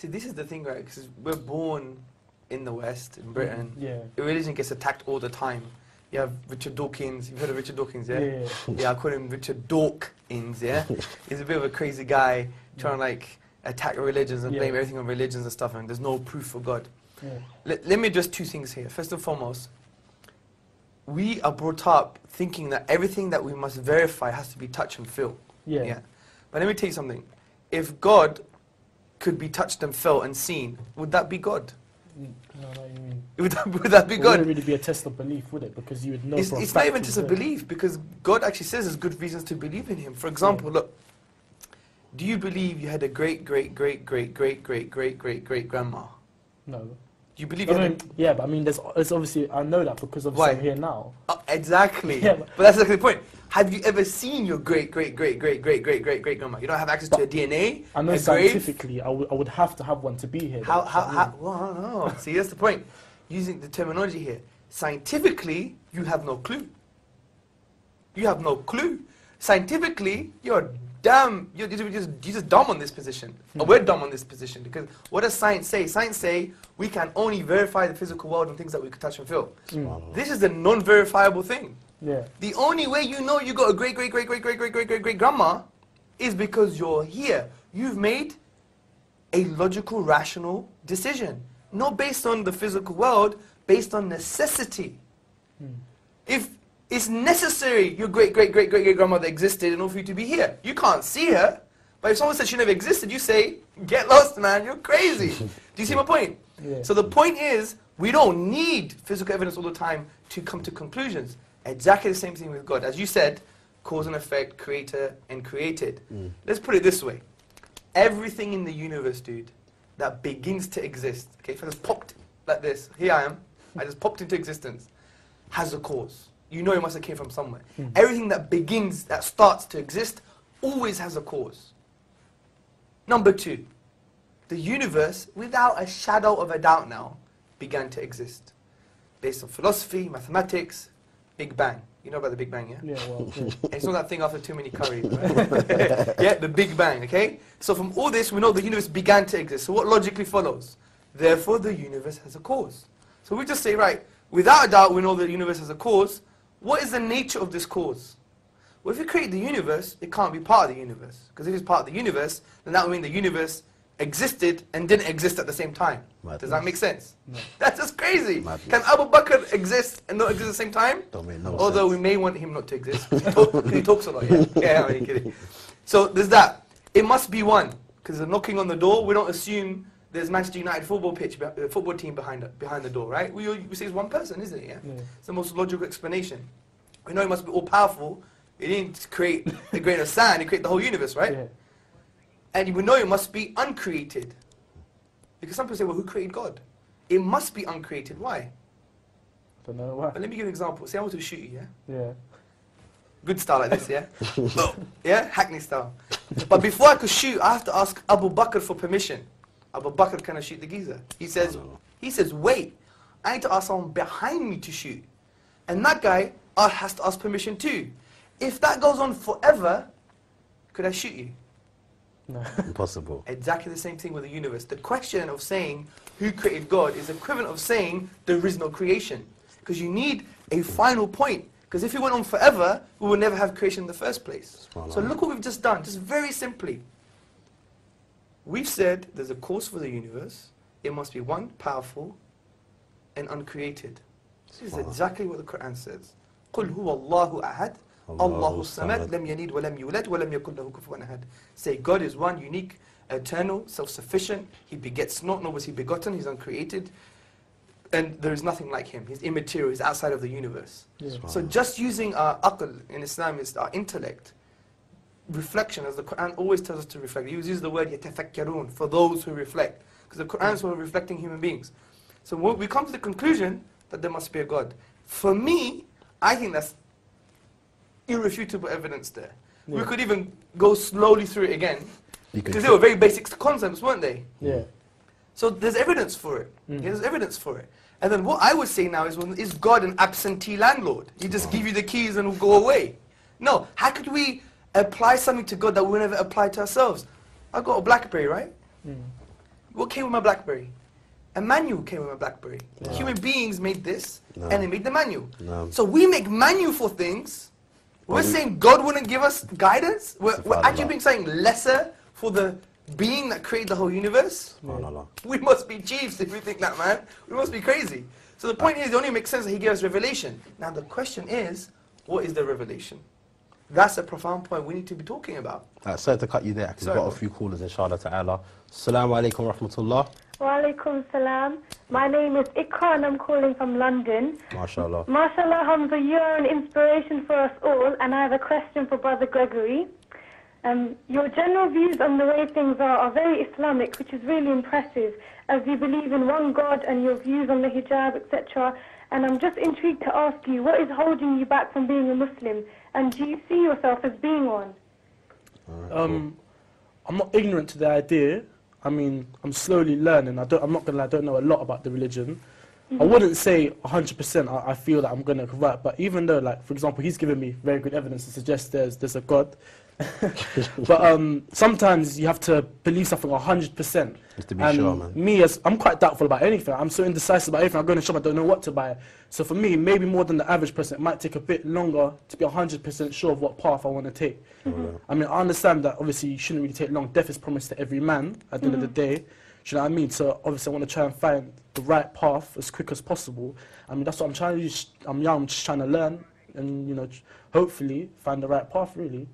See, this is the thing, right? Because we're born in the West, in Britain. Yeah. Religion gets attacked all the time. You have Richard Dawkins. You've heard of Richard Dawkins, yeah? Yeah. Yeah, I call him Richard Dawkins, yeah? He's a bit of a crazy guy trying to, like, attack religions and blame everything on religions and stuff, and there's no proof for God. Yeah. Let me address two things here. First and foremost, we are brought up thinking that everything that we must verify has to be touch and feel. Yeah. But let me tell you something. If God could be touched and felt and seen, would that be God? No, no, you mean. Would that be It God? wouldn't really be a test of belief, would it? Because you would know. It's not even just a belief, because God actually says there's good reasons to believe in Him. For example, look, do you believe you had a great grandma? No. Do you believe I you had mean, yeah, but I mean, there's obviously, I know that because of Why? I'm here now. Exactly. Yeah, but that's exactly the point. Have you ever seen your great grandma? You don't have access to her DNA. I know her scientifically, grave? I would have to have one to be here. How? Well, no. See, that's the point. Using the terminology here, scientifically, you have no clue. You have no clue. Scientifically, you're just dumb on this position. Or we're dumb on this position, because what does science say? Science say we can only verify the physical world and things that we can touch and feel. This is the non-verifiable thing. Yeah. The only way you know you got a great grandma is because you're here. You've made a logical, rational decision. Not based on the physical world, based on necessity. If it's necessary your great grandmother existed in order for you to be here. You can't see her, but if someone said she never existed, you say, get lost, man, you're crazy. Do you see my point? Yeah. So the point is, we don't need physical evidence all the time to come to conclusions. Exactly the same thing with God. As you said, cause and effect, creator and created. Let's put it this way. Everything in the universe, dude, that begins to exist, okay, if I just popped like this, here I am, I just popped into existence, has a cause. You know it must have came from somewhere. Everything that begins, that starts to exist, always has a cause. Number two, the universe, without a shadow of a doubt now, began to exist. Based on philosophy, mathematics, Big Bang. You know about the Big Bang, yeah? Yeah, well, yeah. It's not that thing after too many curries, right? Yeah, the Big Bang, okay? So from all this, we know the universe began to exist. So what logically follows? Therefore, the universe has a cause. So we just say, right, without a doubt, we know the universe has a cause. What is the nature of this cause? Well, if you create the universe, it can't be part of the universe. Because if it's part of the universe, then that would mean the universe existed and didn't exist at the same time. Madness. Does that make sense? No. That's just crazy. Madness. Can Abu Bakr exist and not exist at the same time? Don't make no Although sense. we may want him not to exist. Because he talks a lot, yeah. Yeah, I'm only kidding. So there's that. It must be one. Because they're knocking on the door, we don't assume there's Manchester United football team behind the door, right? We say it's one person, isn't it? Yeah? It's the most logical explanation. We know it must be all-powerful. It didn't create a grain of sand, it created the whole universe, right? Yeah. And we know it must be uncreated. Because some people say, well, who created God? It must be uncreated. Why? Don't know why. But let me give you an example. Say I want to shoot you, yeah? Yeah. Good style like this, yeah? Yeah? Hackney style. But before I could shoot, I have to ask Abu Bakr for permission. Abu Bakr, can I shoot the geezer? He says, wait, I need to ask someone behind me to shoot. And that guy has to ask permission too. If that goes on forever, could I shoot you? No. Impossible. Exactly the same thing with the universe. The question of saying who created God is equivalent of saying there is no creation. Because you need a final point. Because if it went on forever, we would never have creation in the first place. So look what we've just done, just very simply. We've said there's a cause for the universe. It must be one, powerful, and uncreated. This is exactly what the Quran says. قُلْ هُوَ اللَّهُ أَحَدٌ اللَّهُ الصَّمَدُ لَمْ يَلِدْ وَلَمْ يُولَدْ وَلَمْ يَكُنْ لَهُ كُفُوًا أَحَدٌ. Say God is one, unique, eternal, self-sufficient. He begets not, nor was he begotten. He's uncreated. And there is nothing like him. He's immaterial. He's outside of the universe. Yeah. So just using our aql in Islam is our intellect. Reflection, as the Quran always tells us to reflect. He uses the word يَتَفَكَّرُونَ, for those who reflect. Because the Quran is for reflecting human beings. So we come to the conclusion that there must be a God. For me, I think that's irrefutable evidence there. Yeah. We could even go slowly through it again. You could Because they were very basic concepts, weren't they? Yeah. So there's evidence for it. Yeah, there's evidence for it. And then what I would say now is God an absentee landlord? He just give you the keys and will go away. No, how could we apply something to God that we never apply to ourselves? I got a BlackBerry, right? What came with my BlackBerry? A manual came with my BlackBerry. Yeah. Human beings made this, No. and they made the manual. No. So we make manual for things. We're Well, saying God wouldn't give us guidance. We're Subhanallah. actually being saying lesser for the being that created the whole universe. Subhanallah. We must be chiefs if we think that, man. We must be crazy. So the point is, it only makes sense that he gave us revelation. Now the question is, what is the revelation? That's a profound point we need to be talking about. Sorry to cut you there, because we've Sorry, got a few callers, inshallah ta'ala. Assalamu alaikum wa rahmatullah. Wa alaikum salam. My name is Ikra and I'm calling from London. MashaAllah. MashaAllah, Hamza, you're an inspiration for us all, and I have a question for Brother Gregory. Your general views on the way things are very Islamic, which is really impressive, as you believe in one God and your views on the hijab, etc. And I'm just intrigued to ask you, what is holding you back from being a Muslim? And do you see yourself as being one? I'm not ignorant to the idea. I mean, I'm slowly learning. I'm not gonna lie, I don't know a lot about the religion. I wouldn't say 100% I feel that I'm gonna convert, but even though, like, for example, he's given me very good evidence to suggest there's a God. But sometimes you have to believe something 100%. Just to be sure, man. Me, I'm quite doubtful about anything. I'm so indecisive about everything. I go in the shop, I don't know what to buy. So for me, maybe more than the average person, it might take a bit longer to be 100% sure of what path I want to take. I mean, I understand that obviously you shouldn't really take long. Death is promised to every man at the end of the day. Do you know what I mean? So obviously I want to try and find the right path as quick as possible. I mean, that's what I'm trying to do. I'm young, I'm just trying to learn and, you know, hopefully find the right path, really.